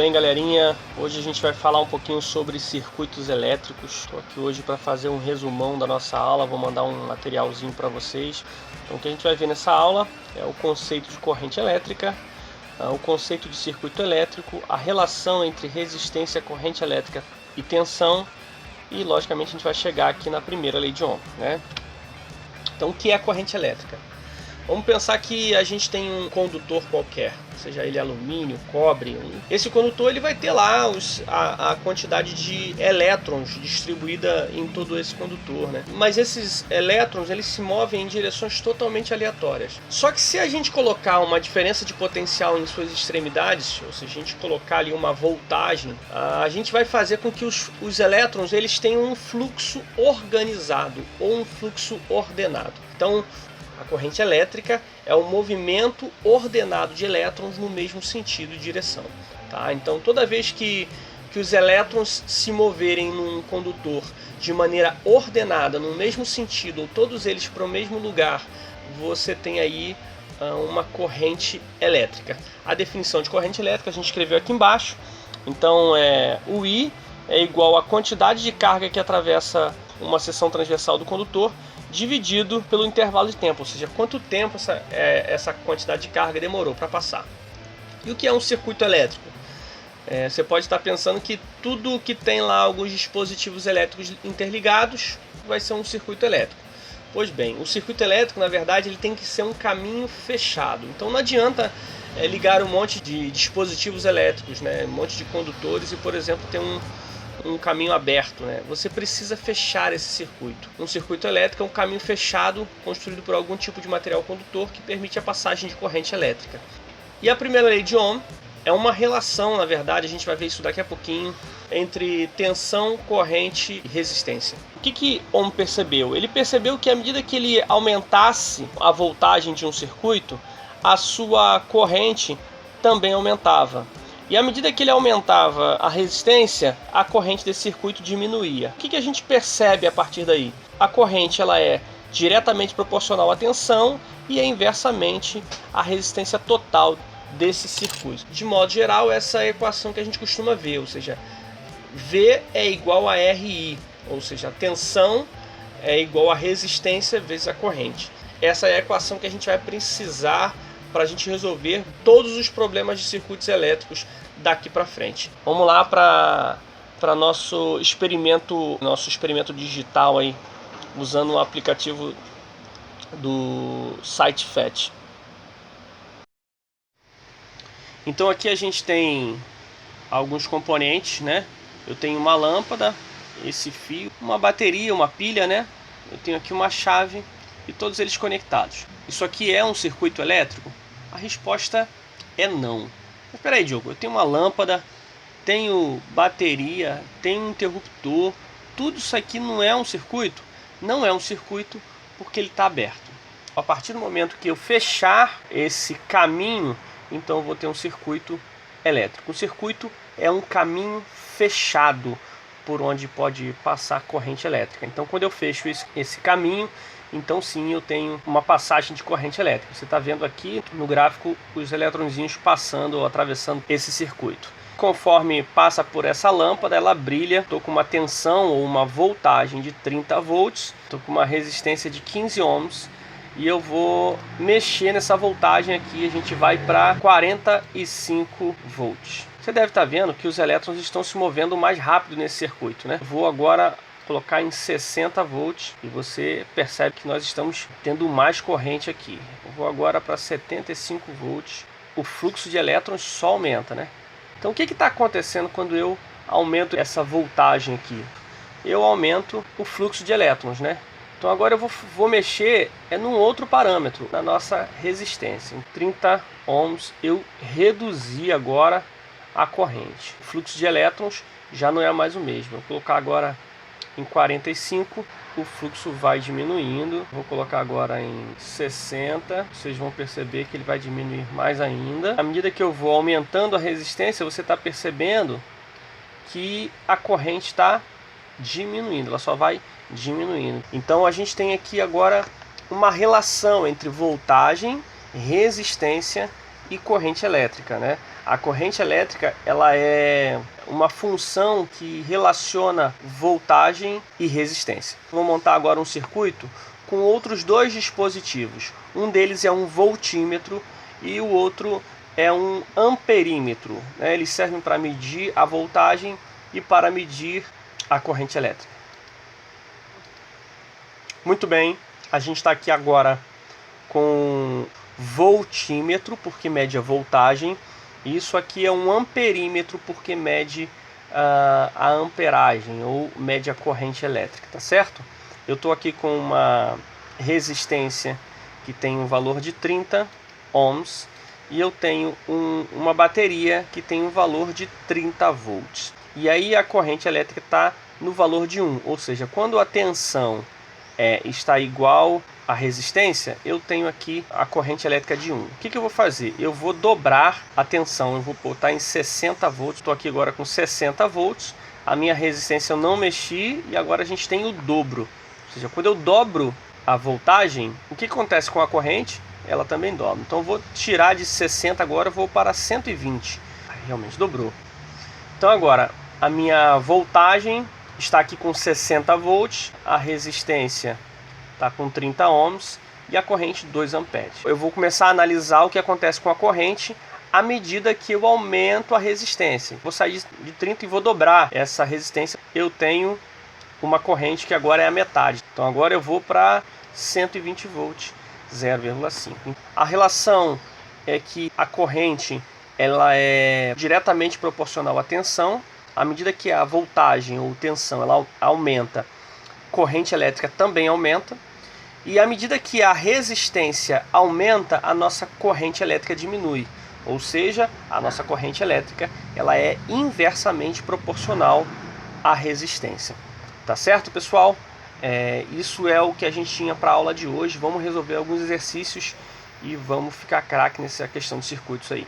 bem, galerinha? Hoje a gente vai falar um pouquinho sobre circuitos elétricos. Estou aqui hoje para fazer um resumão da nossa aula, vou mandar um materialzinho para vocês. Então o que a gente vai ver nessa aula é o conceito de corrente elétrica, o conceito de circuito elétrico, a relação entre resistência, corrente elétrica e tensão e, logicamente, a gente vai chegar aqui na primeira lei de Ohm, né? Então, o que é a corrente elétrica? Vamos pensar que a gente tem um condutor qualquer, seja ele alumínio, cobre. Esse condutor ele vai ter lá a quantidade de elétrons distribuída em todo esse condutor, né? Mas esses elétrons eles se movem em direções totalmente aleatórias. Só que se a gente colocar uma diferença de potencial em suas extremidades, ou se a gente colocar ali uma voltagem, a gente vai fazer com que os elétrons eles tenham um fluxo organizado ou um fluxo ordenado. Então, a corrente elétrica é o movimento ordenado de elétrons no mesmo sentido e direção. Tá? Então, toda vez que os elétrons se moverem num condutor de maneira ordenada, no mesmo sentido, ou todos eles para o mesmo lugar, você tem aí uma corrente elétrica. A definição de corrente elétrica a gente escreveu aqui embaixo. Então, o I é igual à quantidade de carga que atravessa uma seção transversal do condutor, dividido pelo intervalo de tempo, ou seja, quanto tempo essa quantidade de carga demorou para passar. E o que é um circuito elétrico? Você pode estar pensando que tudo que tem lá alguns dispositivos elétricos interligados vai ser um circuito elétrico. Pois bem, o circuito elétrico, na verdade, ele tem que ser um caminho fechado. Então não adianta ligar um monte de dispositivos elétricos, né? Um monte de condutores e, por exemplo, ter um caminho aberto, né? Você precisa fechar esse circuito. Um circuito elétrico é um caminho fechado construído por algum tipo de material condutor que permite a passagem de corrente elétrica. E a primeira lei de Ohm é uma relação, na verdade, a gente vai ver isso daqui a pouquinho, entre tensão, corrente e resistência. O que Ohm percebeu? Ele percebeu que à medida que ele aumentasse a voltagem de um circuito, a sua corrente também aumentava. E à medida que ele aumentava a resistência, a corrente desse circuito diminuía. O que a gente percebe a partir daí? A corrente ela é diretamente proporcional à tensão e é inversamente à resistência total desse circuito. De modo geral, essa é a equação que a gente costuma ver, ou seja, V é igual a RI, ou seja, a tensão é igual a resistência vezes a corrente. Essa é a equação que a gente vai precisar para a gente resolver todos os problemas de circuitos elétricos daqui para frente. Vamos lá para nosso experimento digital aí, usando o aplicativo do site FET. Então aqui a gente tem alguns componentes, né? Eu tenho uma lâmpada, esse fio, uma bateria, uma pilha, né? Eu tenho aqui uma chave e todos eles conectados. Isso aqui é um circuito elétrico? A resposta é não. Mas espera aí, Diogo, eu tenho uma lâmpada, tenho bateria, tenho um interruptor, tudo isso aqui não é um circuito? Não é um circuito porque ele está aberto. A partir do momento que eu fechar esse caminho, então eu vou ter um circuito elétrico. O circuito é um caminho fechado por onde pode passar corrente elétrica. Então quando eu fecho esse caminho, então sim eu tenho uma passagem de corrente elétrica. Você está vendo aqui no gráfico os eletrõezinhos passando ou atravessando esse circuito. Conforme passa por essa lâmpada, ela brilha. Estou com uma tensão ou uma voltagem de 30 volts. Estou com uma resistência de 15 ohms. E eu vou mexer nessa voltagem aqui. A gente vai para 45 volts. Você deve estar vendo que os elétrons estão se movendo mais rápido nesse circuito, né? Vou agora colocar em 60 volts e você percebe que nós estamos tendo mais corrente aqui. Eu vou agora para 75 volts. O fluxo de elétrons só aumenta, né? Então o que está acontecendo quando eu aumento essa voltagem aqui? Eu aumento o fluxo de elétrons, né? Então agora eu vou mexer num outro parâmetro, na nossa resistência. Em 30 ohms eu reduzi agora a corrente. O fluxo de elétrons já não é mais o mesmo. Eu vou colocar agora em 45, o fluxo vai diminuindo. Vou colocar agora em 60. Vocês vão perceber que ele vai diminuir mais ainda. À medida que eu vou aumentando a resistência, você está percebendo que a corrente está diminuindo. Ela só vai diminuindo. Então a gente tem aqui agora uma relação entre voltagem, resistência e corrente elétrica, né? A corrente elétrica, ela é uma função que relaciona voltagem e resistência. Vou montar agora um circuito com outros dois dispositivos. Um deles é um voltímetro e o outro é um amperímetro, né? Eles servem para medir a voltagem e para medir a corrente elétrica. Muito bem, a gente está aqui agora com voltímetro, porque mede a voltagem. Isso aqui é um amperímetro, porque mede a amperagem, ou mede a corrente elétrica, tá certo? Eu estou aqui com uma resistência que tem um valor de 30 ohms e eu tenho uma bateria que tem um valor de 30 volts. E aí a corrente elétrica está no valor de 1, ou seja, quando a tensão está igual à resistência, eu tenho aqui a corrente elétrica de 1. O que eu vou fazer? Eu vou dobrar a tensão, eu vou botar em 60 volts, estou aqui agora com 60 volts, a minha resistência eu não mexi e agora a gente tem o dobro. Ou seja, quando eu dobro a voltagem, o que acontece com a corrente? Ela também dobra. Então eu vou tirar de 60 agora, eu vou para 120. Realmente dobrou. Então agora, a minha voltagem está aqui com 60 volts, a resistência está com 30 ohms e a corrente 2 amperes. Eu vou começar a analisar o que acontece com a corrente à medida que eu aumento a resistência. Vou sair de 30 e vou dobrar essa resistência. Eu tenho uma corrente que agora é a metade. Então agora eu vou para 120 volts, 0,5. A relação é que a corrente ela é diretamente proporcional à tensão. À medida que a voltagem ou tensão ela aumenta, corrente elétrica também aumenta. E à medida que a resistência aumenta, a nossa corrente elétrica diminui. Ou seja, a nossa corrente elétrica ela é inversamente proporcional à resistência. Tá certo, pessoal? Isso é o que a gente tinha para a aula de hoje. Vamos resolver alguns exercícios e vamos ficar craque nessa questão de circuitos aí.